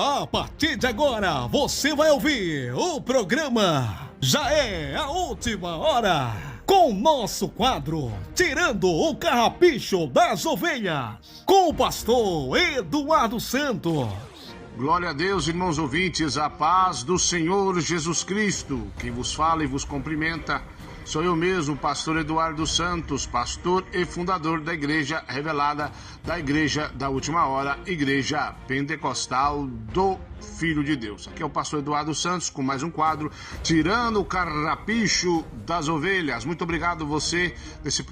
A partir de agora, você vai ouvir o programa Já é a Última Hora, com o nosso quadro Tirando o Carrapicho das Ovelhas, com o pastor Eduardo Santos. Glória a Deus, irmãos ouvintes, a paz do Senhor Jesus Cristo. Quem vos fala e vos cumprimenta sou eu mesmo, pastor Eduardo Santos, pastor e fundador da Igreja Revelada, da Igreja da Última Hora, Igreja Pentecostal do Filho de Deus. Aqui é o pastor Eduardo Santos com mais um quadro, Tirando o Carrapicho das Ovelhas. Muito obrigado você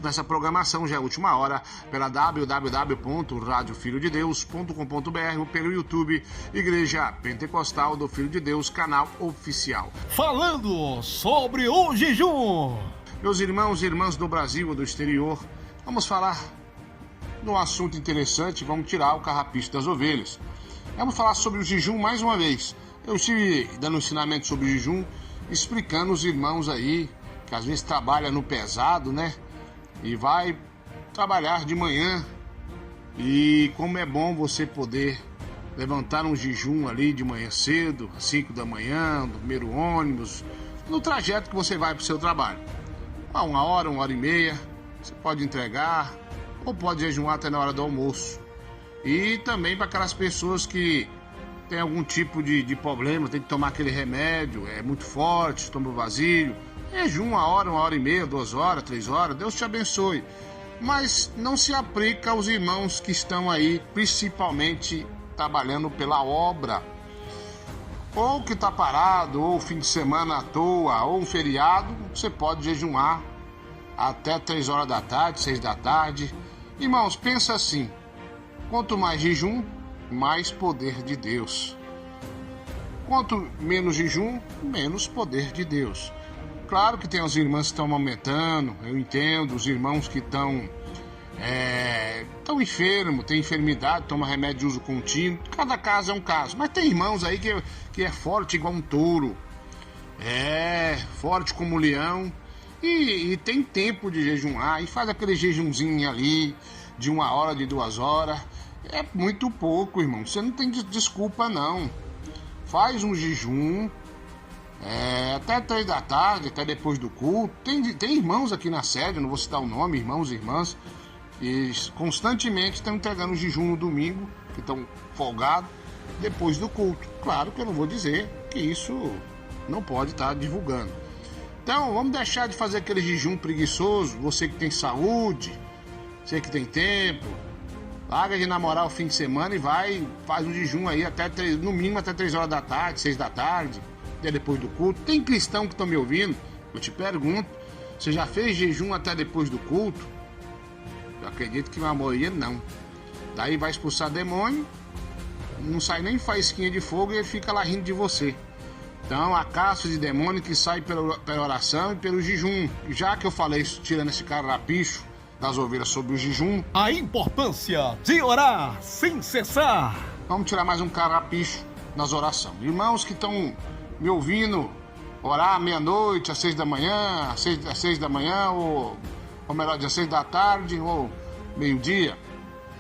nessa programação, já é a última hora, pela www.radiofilhodedeus.com.br ou pelo YouTube, Igreja Pentecostal do Filho de Deus, canal oficial. Falando sobre o jejum. Meus irmãos e irmãs do Brasil e do exterior, vamos falar num assunto interessante, vamos tirar o carrapicho das ovelhas. Vamos falar sobre o jejum mais uma vez. Eu estive dando ensinamento sobre o jejum, explicando os irmãos aí, que às vezes trabalha no pesado, né? E vai trabalhar de manhã. E como é bom você poder levantar um jejum ali de manhã cedo, às 5 da manhã, no primeiro ônibus, no trajeto que você vai para o seu trabalho. A 1 hora e meia, você pode entregar, ou pode jejuar até na hora do almoço. E também para aquelas pessoas que têm algum tipo de problema, tem que tomar aquele remédio, é muito forte, estômago vazio. Jejum 1 hora e meia, 2 horas, 3 horas, Deus te abençoe. Mas não se aplica aos irmãos que estão aí, principalmente trabalhando pela obra. Ou que está parado, ou fim de semana à toa, ou um feriado, você pode jejuar até 3 horas da tarde, 6 da tarde. Irmãos, pensa assim, quanto mais jejum, mais poder de Deus. Quanto menos jejum, menos poder de Deus. Claro que tem as irmãs que estão aumentando, eu entendo, os irmãos que estão enfermos, tem enfermidade, toma remédio de uso contínuo, cada caso é um caso. Mas tem irmãos aí que é forte igual um touro, forte como um leão, e tem tempo de jejuar, e faz aquele jejumzinho ali, de 1 hora, de 2 horas, é muito pouco, irmão, você não tem desculpa não. Faz um jejum, até 3 da tarde, até depois do culto. Tem irmãos aqui na sede, não vou citar o nome, irmãos e irmãs, e constantemente estão entregando o jejum no domingo, que estão folgados, depois do culto. Claro que eu não vou dizer que isso não pode estar divulgando. Então, vamos deixar de fazer aquele jejum preguiçoso, você que tem saúde, você que tem tempo, larga de namorar o fim de semana e faz um jejum aí no mínimo até 3 horas da tarde, 6 da tarde, até depois do culto. Tem cristão que estão me ouvindo, eu te pergunto, você já fez jejum até depois do culto? Eu acredito que a maioria não. Daí vai expulsar demônio, não sai nem faísquinha de fogo e ele fica lá rindo de você. Então, a caça de demônio que sai pela oração e pelo jejum. Já que eu falei tirando esse carrapicho das ovelhas sobre o jejum, a importância de orar sem cessar. Vamos tirar mais um carrapicho nas orações. Irmãos que estão me ouvindo, orar à meia-noite, às 6 da manhã, às 6 da manhã, ou melhor, às 6 da tarde, ou meio-dia.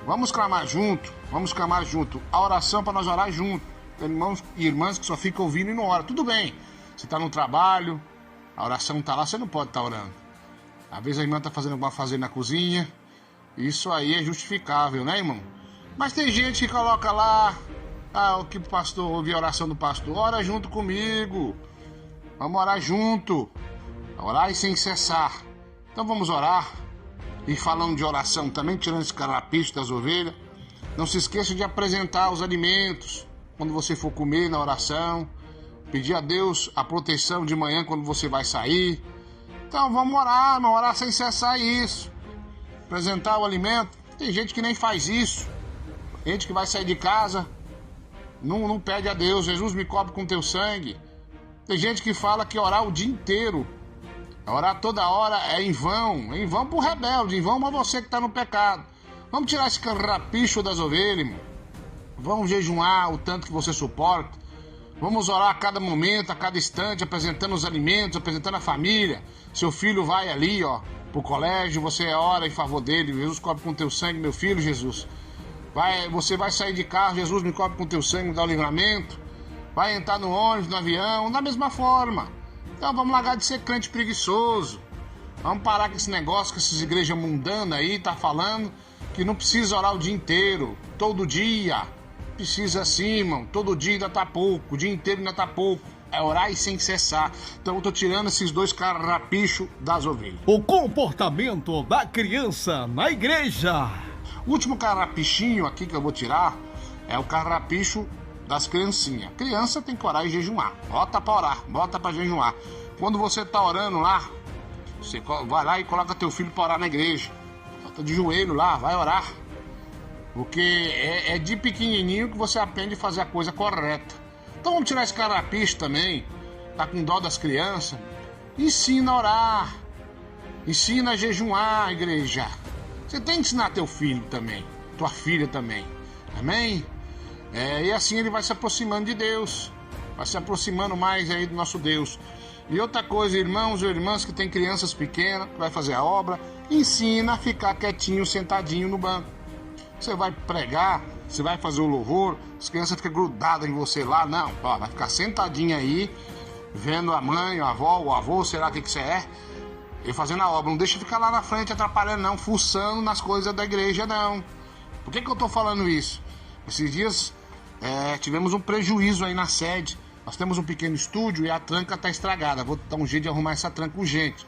Vamos clamar junto. A oração para nós orar junto. Tem irmãos e irmãs que só ficam ouvindo e não oram. Tudo bem, você está no trabalho, a oração está lá, você não pode estar orando. Às vezes a irmã está fazendo alguma coisa na cozinha, isso aí é justificável, né, irmão? Mas tem gente que coloca lá, o que o pastor, ouvir a oração do pastor, ora junto comigo, vamos orar junto, orar e sem cessar. Então vamos orar, e falando de oração também, tirando esse carrapicho das ovelhas, não se esqueça de apresentar os alimentos, quando você for comer na oração, pedir a Deus a proteção de manhã quando você vai sair. Então vamos orar, não orar sem cessar isso. Apresentar o alimento. Tem gente que nem faz isso. Gente que vai sair de casa, não pede a Deus, Jesus me cobre com teu sangue. Tem gente que fala que orar o dia inteiro, orar toda hora é em vão pro rebelde, em vão pra você que tá no pecado. Vamos tirar esse carrapicho das ovelhas, irmão. Vamos jejuar o tanto que você suporta. Vamos orar a cada momento, a cada instante, apresentando os alimentos, apresentando a família. Seu filho vai ali, pro colégio, você ora em favor dele. Jesus cobre com teu sangue, meu filho, Jesus. Você vai sair de carro, Jesus me cobre com teu sangue, me dá o livramento. Vai entrar no ônibus, no avião, da mesma forma. Então vamos largar de ser crente preguiçoso. Vamos parar com esse negócio que essas igrejas mundanas aí tá falando que não precisa orar o dia inteiro, todo dia. Precisa sim, irmão. Todo dia ainda tá pouco, o dia inteiro ainda tá pouco. É orar e sem cessar. Então eu tô tirando esses dois carrapichos das ovelhas. O comportamento da criança na igreja. O último carrapichinho aqui que eu vou tirar é o carrapicho das criancinhas. Criança tem que orar e jejuar. Bota pra orar, bota pra jejuar. Quando você tá orando lá, você vai lá e coloca teu filho pra orar na igreja. Bota de joelho lá, vai orar. Porque é de pequenininho que você aprende a fazer a coisa correta. Então vamos tirar esse carrapicho também. Tá com dó das crianças. Ensina a orar. Ensina a jejuar, igreja. Você tem que ensinar teu filho também. Tua filha também. Amém? E assim ele vai se aproximando de Deus. Vai se aproximando mais aí do nosso Deus. E outra coisa, irmãos ou irmãs que tem crianças pequenas, que vai fazer a obra, ensina a ficar quietinho, sentadinho no banco. Você vai pregar, você vai fazer o louvor, as crianças ficam grudadas em você lá, não. Ó, vai ficar sentadinho aí, vendo a mãe, a avó, o avô, sei lá o que você é, e fazendo a obra. Não deixa ficar lá na frente atrapalhando não, fuçando nas coisas da igreja não. Por que eu tô falando isso? Esses dias tivemos um prejuízo aí na sede. Nós temos um pequeno estúdio e a tranca está estragada. Vou dar um jeito de arrumar essa tranca urgente.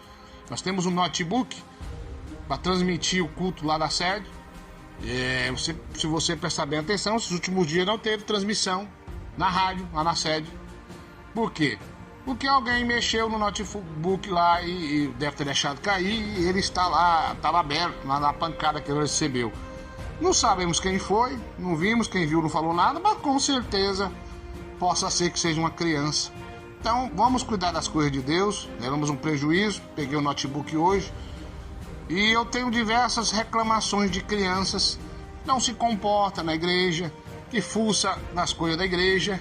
Nós temos um notebook para transmitir o culto lá da sede. Se você prestar bem atenção, esses últimos dias não teve transmissão na rádio, lá na sede. Por quê? Porque alguém mexeu no notebook lá e deve ter deixado cair e ele está lá, estava aberto, lá na pancada que ele recebeu. Não sabemos quem foi, não vimos, quem viu não falou nada, mas com certeza possa ser que seja uma criança. Então vamos cuidar das coisas de Deus. Levamos um prejuízo, peguei o notebook hoje e eu tenho diversas reclamações de crianças que não se comportam na igreja, que fuça nas coisas da igreja,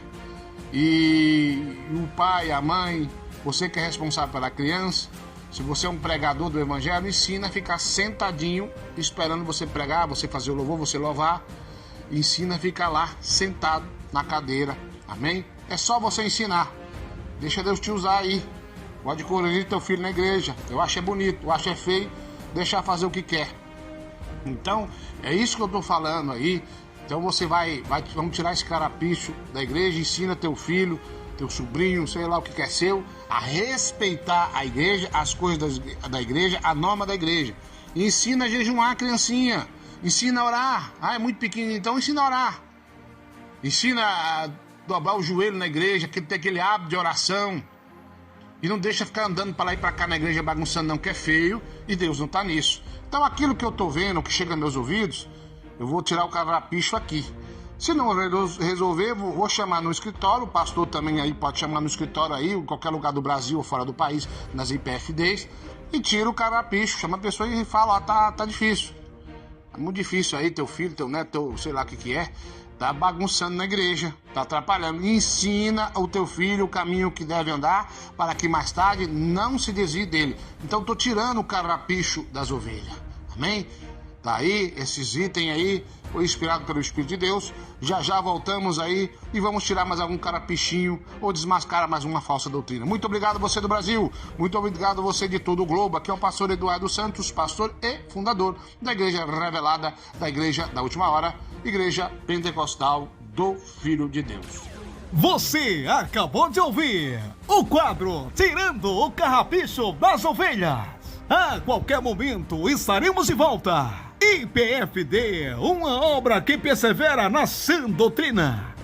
e o pai, a mãe, você que é responsável pela criança, se você é um pregador do evangelho, ensina a ficar sentadinho esperando você pregar, você fazer o louvor, você louvar. Ensina a ficar lá sentado na cadeira. Amém? É só você ensinar. Deixa Deus te usar aí. Pode corrigir teu filho na igreja. Eu acho bonito, eu acho feio. Deixar fazer o que quer. Então, é isso que eu tô falando aí. Então você vamos tirar esse carapicho da igreja. Ensina teu filho, teu sobrinho, sei lá o que é seu, a respeitar a igreja, as coisas da igreja, a norma da igreja. Ensina a jejuar a criancinha. Ensina a orar. É muito pequenininho, então ensina a orar. Ensina a dobrar o joelho na igreja, que tem aquele hábito de oração. E não deixa ficar andando para lá e para cá na igreja bagunçando não, que é feio. E Deus não está nisso. Então aquilo que eu estou vendo, que chega aos meus ouvidos, eu vou tirar o carrapicho aqui. Se não resolver, vou chamar no escritório. O pastor também aí pode chamar no escritório aí, em qualquer lugar do Brasil ou fora do país, nas IPFDs. E tira o carrapicho, chama a pessoa e fala, ó, tá difícil. É muito difícil aí, teu filho, teu neto, sei lá o que é. Tá bagunçando na igreja, tá atrapalhando. Ensina o teu filho o caminho que deve andar, para que mais tarde não se desvie dele. Então tô tirando o carrapicho das ovelhas. Amém? Tá aí, esses itens aí, foi inspirado pelo Espírito de Deus. Já voltamos aí e vamos tirar mais algum carapichinho ou desmascarar mais uma falsa doutrina. Muito obrigado você do Brasil, muito obrigado você de todo o globo. Aqui é o pastor Eduardo Santos, pastor e fundador da Igreja Revelada, da Igreja da Última Hora, Igreja Pentecostal do Filho de Deus. Você acabou de ouvir o quadro Tirando o Carrapicho das Ovelhas. A qualquer momento estaremos de volta. IPFD, uma obra que persevera na sã doutrina.